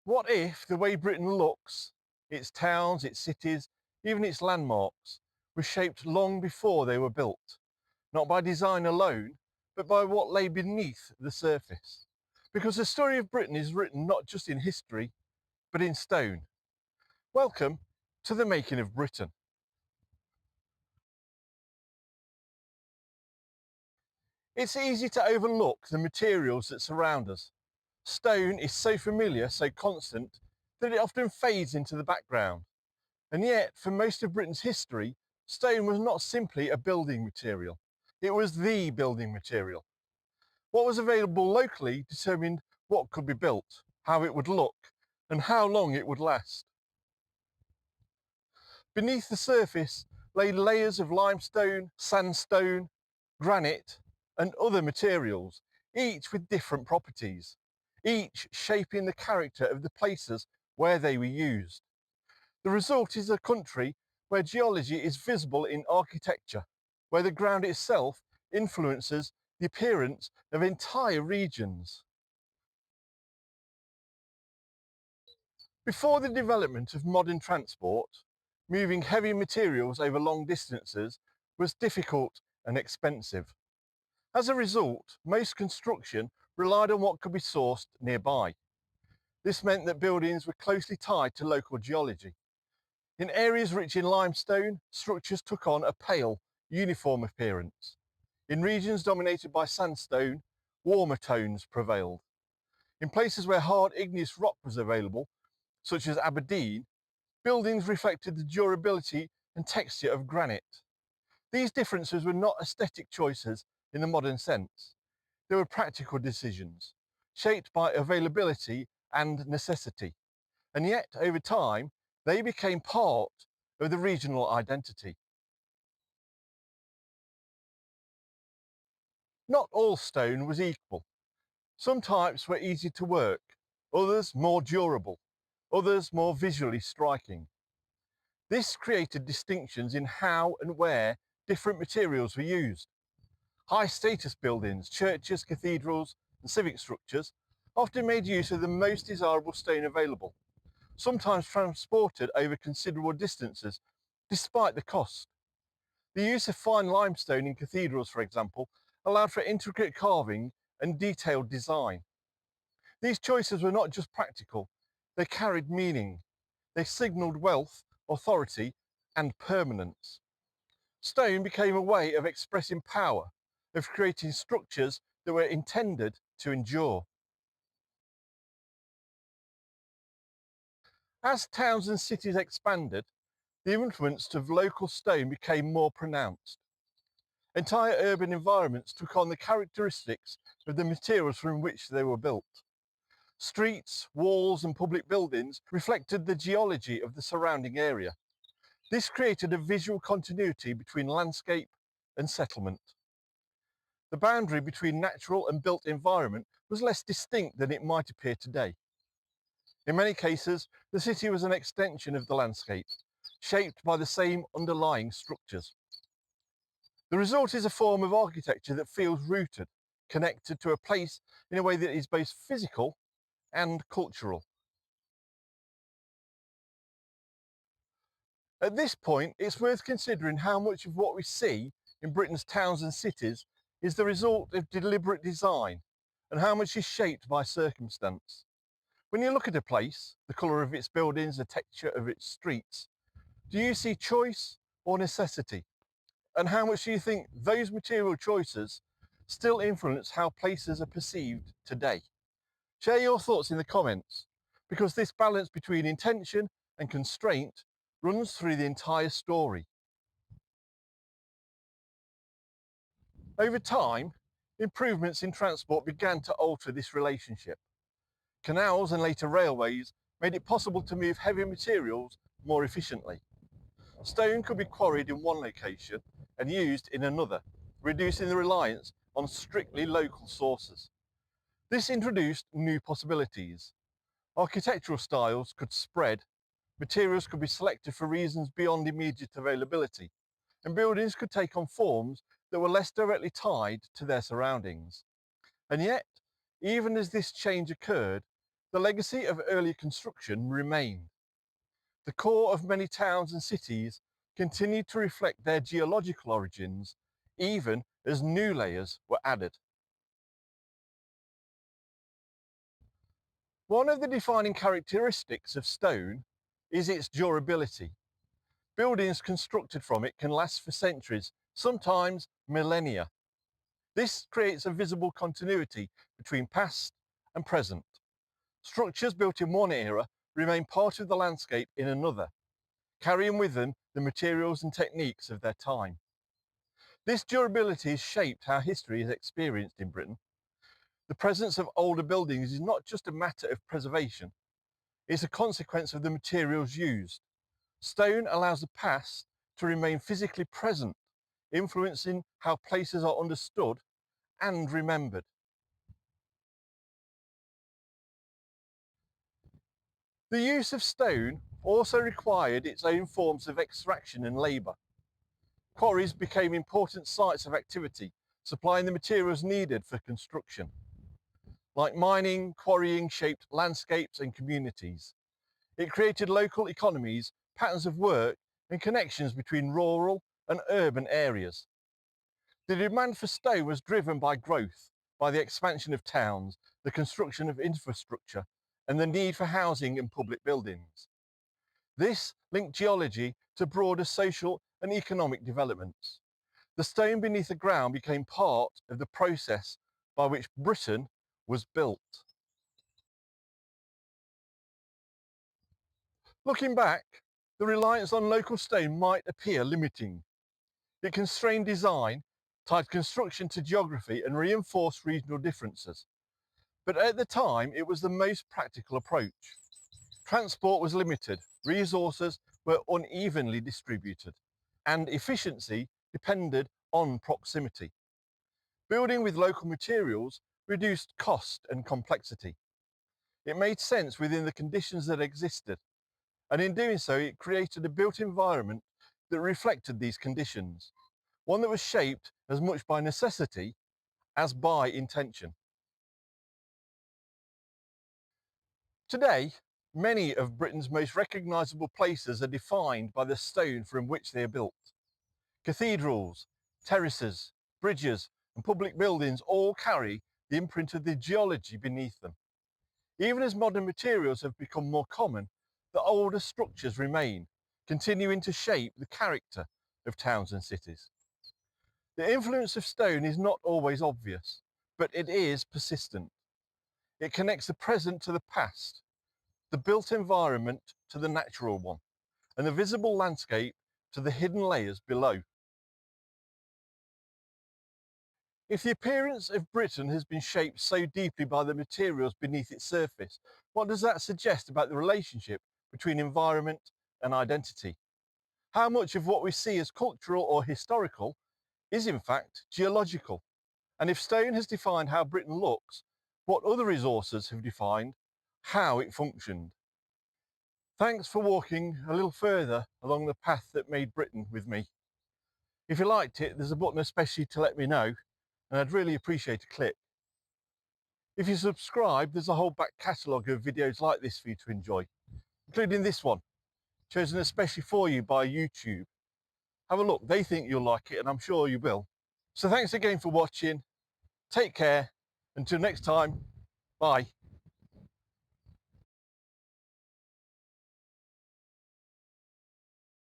What if the way Britain looks, its towns, its cities, even its landmarks, was shaped long before they were built, not by design alone, but by what lay beneath the surface? Because the story of Britain is written not just in history, but in stone. Welcome to the making of Britain. It's easy to overlook the materials that surround us. Stone is so familiar, so constant, that it often fades into the background. And yet, for most of Britain's history, stone was not simply a building material. It was the building material. What was available locally determined what could be built, how it would look, and how long it would last. Beneath the surface lay layers of limestone, sandstone, granite, and other materials, each with different properties, each shaping the character of the places where they were used. The result is a country where geology is visible in architecture, where the ground itself influences the appearance of entire regions. Before the development of modern transport, moving heavy materials over long distances was difficult and expensive. As a result, most construction relied on what could be sourced nearby. This meant that buildings were closely tied to local geology. In areas rich in limestone, structures took on a pale, uniform appearance. In regions dominated by sandstone, warmer tones prevailed. In places where hard igneous rock was available, such as Aberdeen, buildings reflected the durability and texture of granite. These differences were not aesthetic choices in the modern sense. They were practical decisions, shaped by availability and necessity. And yet, over time, they became part of the regional identity. Not all stone was equal. Some types were easy to work, others more durable, others more visually striking. This created distinctions in how and where different materials were used. High status buildings, churches, cathedrals, and civic structures often made use of the most desirable stone available, sometimes transported over considerable distances, despite the cost. The use of fine limestone in cathedrals, for example, allowed for intricate carving and detailed design. These choices were not just practical, they carried meaning. They signalled wealth, authority, and permanence. Stone became a way of expressing power, of creating structures that were intended to endure. As towns and cities expanded, the influence of local stone became more pronounced. Entire urban environments took on the characteristics of the materials from which they were built. Streets, walls, and public buildings reflected the geology of the surrounding area. This created a visual continuity between landscape and settlement. The boundary between natural and built environment was less distinct than it might appear today. In many cases, the city was an extension of the landscape, shaped by the same underlying structures. The result is a form of architecture that feels rooted, connected to a place in a way that is both physical and cultural. At this point, it's worth considering how much of what we see in Britain's towns and cities is the result of deliberate design and how much is shaped by circumstance. When you look at a place, the colour of its buildings, the texture of its streets, do you see choice or necessity? And how much do you think those material choices still influence how places are perceived today? Share your thoughts in the comments, because this balance between intention and constraint runs through the entire story. Over time, improvements in transport began to alter this relationship. Canals and later railways made it possible to move heavy materials more efficiently. Stone could be quarried in one location and used in another, reducing the reliance on strictly local sources. This introduced new possibilities. Architectural styles could spread, materials could be selected for reasons beyond immediate availability, and buildings could take on forms that were less directly tied to their surroundings. And yet, even as this change occurred, the legacy of early construction remained. The core of many towns and cities continued to reflect their geological origins, even as new layers were added. One of the defining characteristics of stone is its durability. Buildings constructed from it can last for centuries, sometimes millennia. This creates a visible continuity between past and present. Structures built in one era remain part of the landscape in another, carrying with them the materials and techniques of their time. This durability has shaped how history is experienced in Britain. The presence of older buildings is not just a matter of preservation, it's a consequence of the materials used. Stone allows the past to remain physically present, influencing how places are understood and remembered. The use of stone also required its own forms of extraction and labour. Quarries became important sites of activity, supplying the materials needed for construction. Like mining, quarrying shaped landscapes and communities. It created local economies, patterns of work, and connections between rural and urban areas. The demand for stone was driven by growth, by the expansion of towns, the construction of infrastructure, and the need for housing and public buildings. This linked geology to broader social and economic developments. The stone beneath the ground became part of the process by which Britain was built. Looking back, the reliance on local stone might appear limiting. It constrained design, tied construction to geography, and reinforced regional differences. But at the time, it was the most practical approach. Transport was limited, resources were unevenly distributed, and efficiency depended on proximity. Building with local materials reduced cost and complexity. It made sense within the conditions that existed, and in doing so, it created a built environment that reflected these conditions, one that was shaped as much by necessity as by intention. Today, many of Britain's most recognisable places are defined by the stone from which they are built. Cathedrals, terraces, bridges, and public buildings all carry the imprint of the geology beneath them. Even as modern materials have become more common, the older structures remain, continuing to shape the character of towns and cities. The influence of stone is not always obvious, but it is persistent. It connects the present to the past, the built environment to the natural one, and the visible landscape to the hidden layers below. If the appearance of Britain has been shaped so deeply by the materials beneath its surface, what does that suggest about the relationship between environment and identity? How much of what we see as cultural or historical is in fact geological? And if stone has defined how Britain looks, what other resources have defined how it functioned? Thanks for walking a little further along the path that made Britain with me. If you liked it, there's a button especially to let me know, and I'd really appreciate a click. If you subscribe, there's a whole back catalogue of videos like this for you to enjoy, including this one, chosen especially for you by YouTube. Have a look, they think you'll like it, and I'm sure you will. So thanks again for watching, take care, until next time, bye.